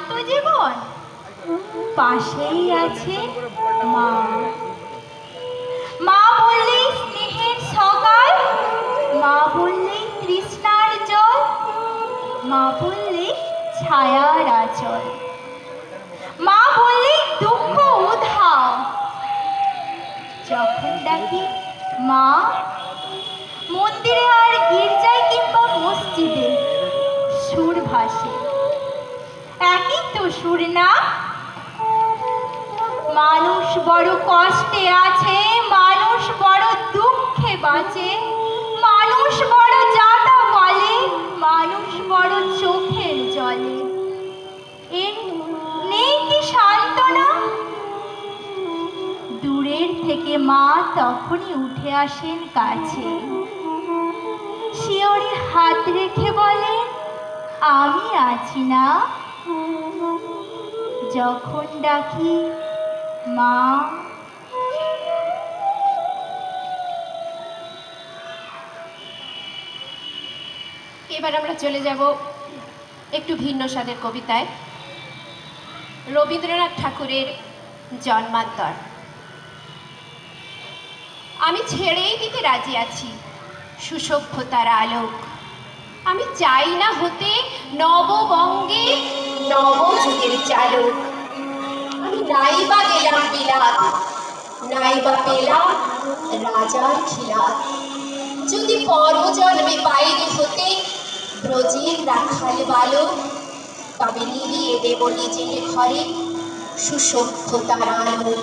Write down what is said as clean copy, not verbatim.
শান্ত জীবন, পাশেই আছে মা। মা বললেই স্নেহের সকাল, মা বললেই তৃষ্ণার জল, মা বললেই ছায়ার আঁচল, মা বললেই দুঃখ উধাও। যখন ডাকি মা, মন্দিরে আর গির্জায় কিংবা মসজিদে সুর ভাসে, একই তো সুর না? মানুষ বড় কষ্টে আছে, মানুষ বড় দুঃখে বাঁচে, মানুষ বড় যাতা বলে, মানুষ বড় চোখের জলে। এর নেই কি সান্ত্বনা? দূরের থেকে মা তখনই উঠে আসেন কাছে, শিয়রে হাত রেখে বলেন, আমি আছি না? যখন ডাকি মা। এবার আমরা চলে যাব একটু ভিন্ন স্বাদের কবিতায়, রবীন্দ্রনাথ ঠাকুরের জন্মান্তর। আমি ছেড়েই দিতে রাজি আছি সুসভ্যতার আলোক, আমি চাই না হতে নববঙ্গে নবযুগের চালক। আমি নাইবা গেলাম বিলাত, নাইবা পেলাম রাজার খিলাত, যদি পরজন্মে বাইরে হতে ব্রজের রাখাল বালক, তবে নিভিয়ে দেব নিজের ঘরে সুসভ্যতার আলো।